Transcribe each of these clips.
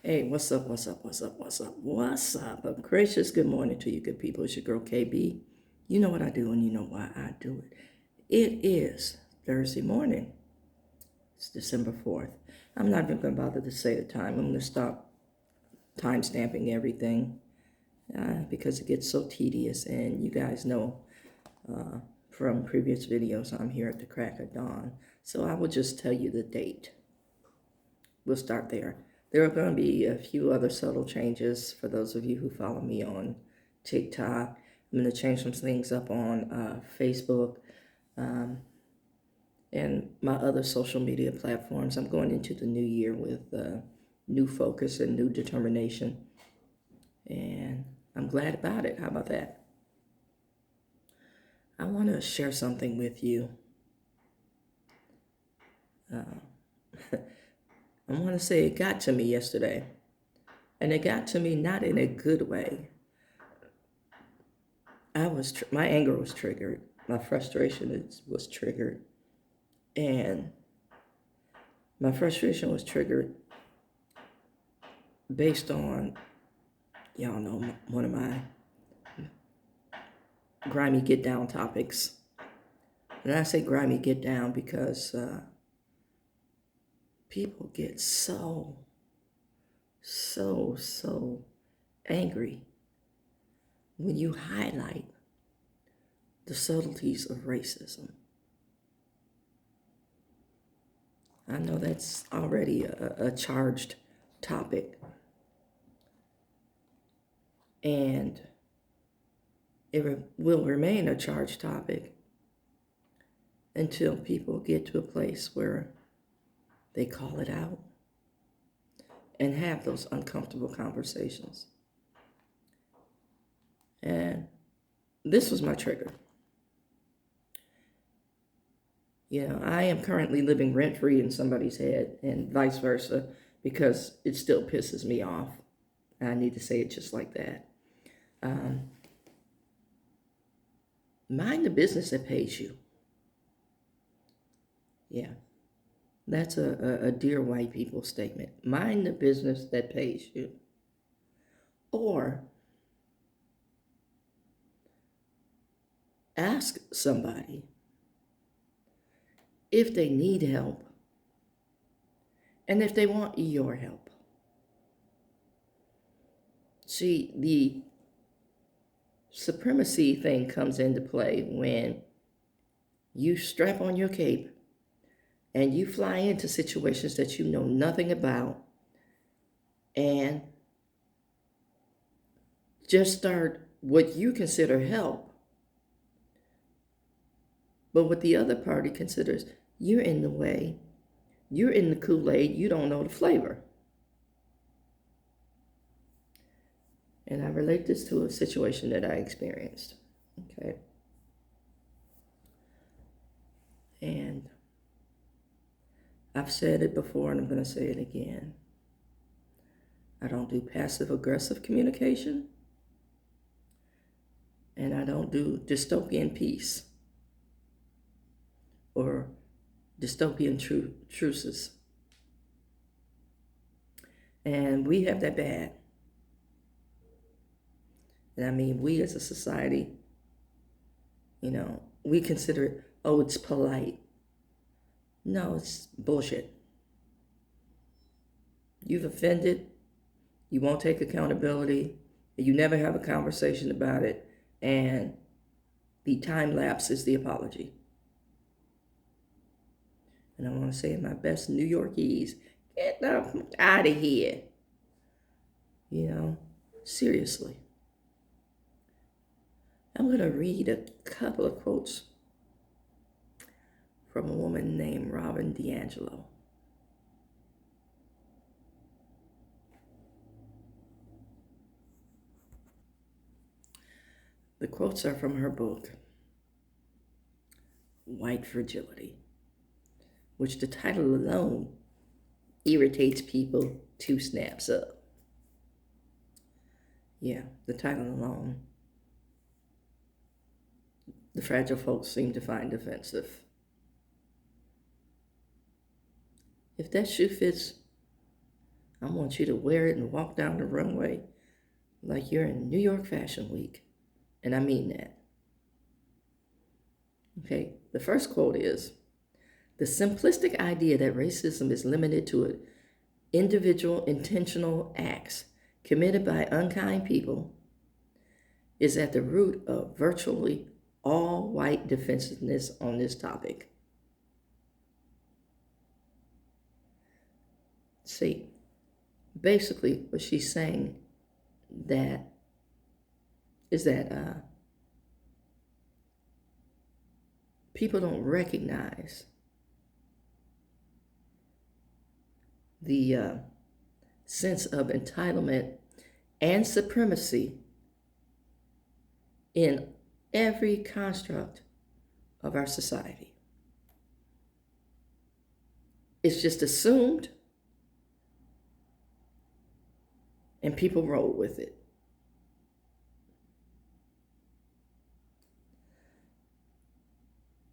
Hey, what's up? What's up? What's up? What's up? What's up? A gracious good morning to you, good people. It's your girl KB. You know what I do, and you know why I do it. It is Thursday morning. It's December 4th. I'm not even going to bother to say the time. I'm going to stop time stamping everything because it gets so tedious. And you guys know from previous videos, I'm here at the crack of dawn. So I will just tell you the date. We'll start there. There are going to be a few other subtle changes for those of you who follow me on TikTok. I'm going to change some things up on Facebook and my other social media platforms. I'm going into the new year with new focus and new determination, and I'm glad about it. How about that? I want to share something with you. I want to say it got to me yesterday, and it got to me not in a good way. My anger was triggered. My frustration was triggered. And my frustration was triggered based on, y'all know, one of my grimy get down topics. And I say grimy get down because people get so angry when you highlight the subtleties of racism. I know that's already a charged topic. And it will remain a charged topic until people get to a place where they call it out and have those uncomfortable conversations. And this was my trigger. You know, I am currently living rent-free in somebody's head and vice versa because it still pisses me off. I need to say it just like that. Mind the business that pays you. Yeah, that's a dear white people statement. Mind the business that pays you. Or ask somebody if they need help and if they want your help. See, the supremacy thing comes into play when you strap on your cape and you fly into situations that you know nothing about and just start what you consider help, but what the other party considers, you're in the way, you're in the Kool-Aid, you don't know the flavor. And I relate this to a situation that I experienced, okay? And I've said it before and I'm going to say it again. I don't do passive-aggressive communication, and I don't do dystopian peace or dystopian truces. And we have that bad. And I mean, we as a society, you know, we consider it, oh, it's polite. No, it's bullshit. You've offended, you won't take accountability, you never have a conversation about it, and the time lapse is the apology. And I want to say in my best New Yorkese, get out of here. You know, seriously. I'm going to read a couple of quotes from a woman named Robin DiAngelo. The quotes are from her book, White Fragility, which the title alone irritates people 2 snaps up. Yeah, the title alone. The fragile folks seem to find offensive. If that shoe fits, I want you to wear it and walk down the runway like you're in New York Fashion Week. And I mean that. Okay, the first quote is, the simplistic idea that racism is limited to individual intentional acts committed by unkind people is at the root of virtually all white defensiveness on this topic. See, basically what she's saying that is that people don't recognize the sense of entitlement and supremacy in every construct of our society. It's just assumed, and people roll with it.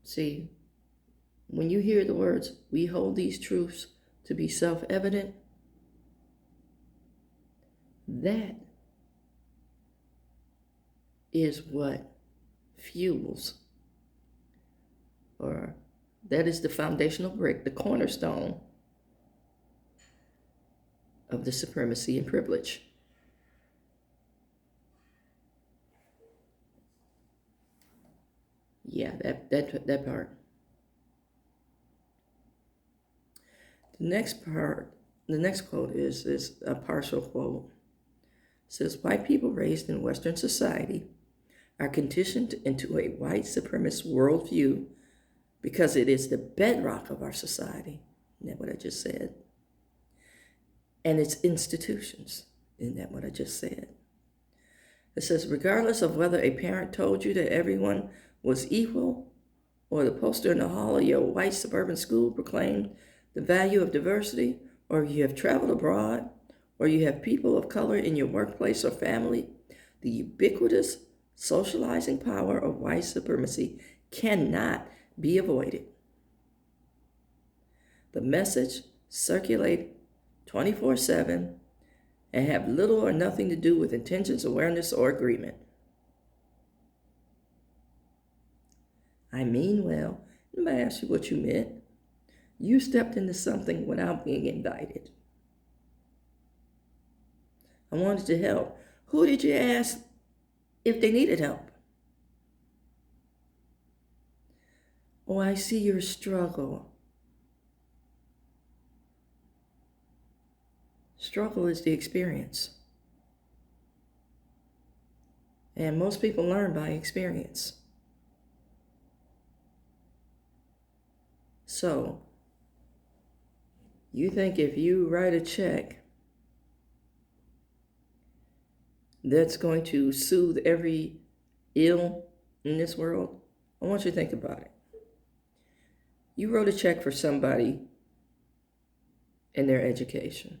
See, when you hear the words, we hold these truths to be self-evident, that is what fuels, or that is the foundational brick, the cornerstone of the supremacy and privilege. Yeah, that part. The next quote is a partial quote. It says, white people raised in Western society are conditioned into a white supremacist worldview because it is the bedrock of our society. Isn't that what I just said? And its institutions. Isn't that what I just said? It says, regardless of whether a parent told you that everyone was equal, or the poster in the hall of your white suburban school proclaimed the value of diversity, or you have traveled abroad, or you have people of color in your workplace or family, the ubiquitous socializing power of white supremacy cannot be avoided. The message circulate 24/7 and have little or nothing to do with intentions, awareness, or agreement. I mean well. Let me ask you what you meant. You stepped into something without being invited. I wanted to help. Who did you ask if they needed help? Oh, I see your struggle. Struggle is the experience. And most people learn by experience. So, you think if you write a check that's going to soothe every ill in this world? I want you to think about it. You wrote a check for somebody and their education.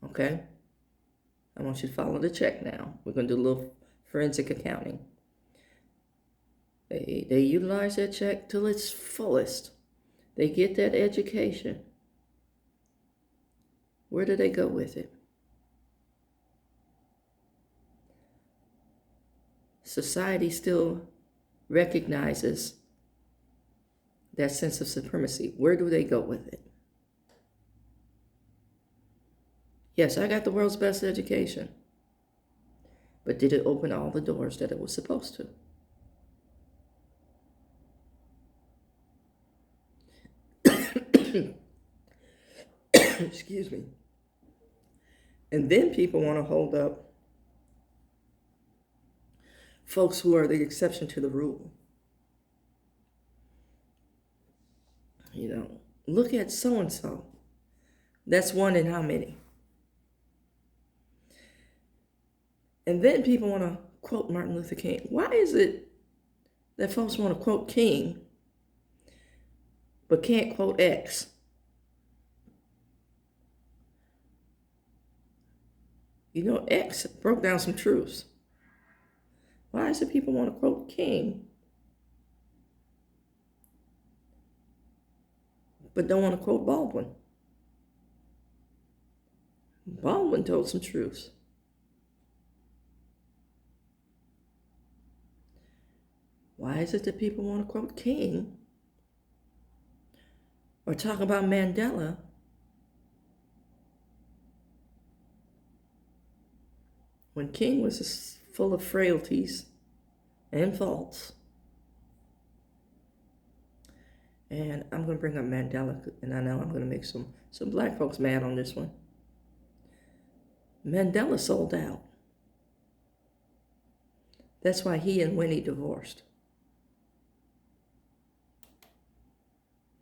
Okay? I want you to follow the check now. We're going to do a little forensic accounting. They utilize that check till its fullest. They get that education. Where do they go with it? Society still recognizes that sense of supremacy. Where do they go with it? Yes, I got the world's best education. But did it open all the doors that it was supposed to? Excuse me. And then people want to hold up folks who are the exception to the rule. You know, look at so-and-so. That's one in how many? And then people want to quote Martin Luther King. Why is it that folks want to quote King but can't quote X? You know, X broke down some truths. Why is it people want to quote King but don't want to quote Baldwin? Baldwin told some truths. Why is it that people want to quote King or talk about Mandela when King was full of frailties and faults? And I'm going to bring up Mandela, and I know I'm going to make some black folks mad on this one. Mandela sold out. That's why he and Winnie divorced.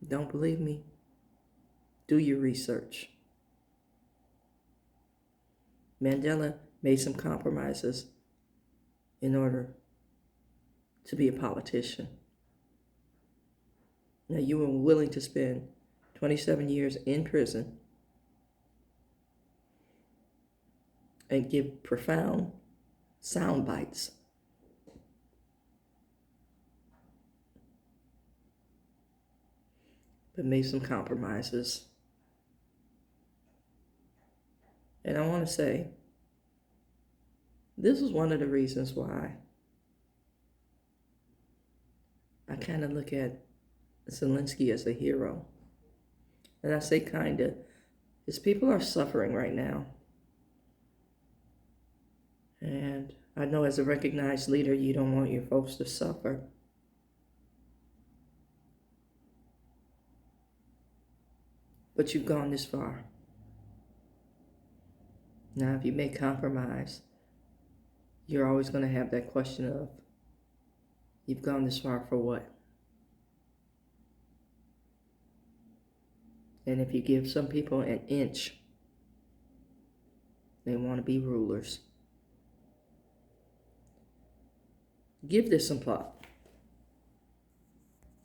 Don't believe me? Do your research. Mandela made some compromises in order to be a politician. Now, you were willing to spend 27 years in prison and give profound sound bites. But made some compromises. And I want to say, this is one of the reasons why I kind of look at Zelensky as a hero. And I say kind of, his people are suffering right now. And I know as a recognized leader, you don't want your folks to suffer. But you've gone this far. Now, if you make compromise, you're always going to have that question of, you've gone this far for what? And if you give some people an inch, they want to be rulers. Give this some thought.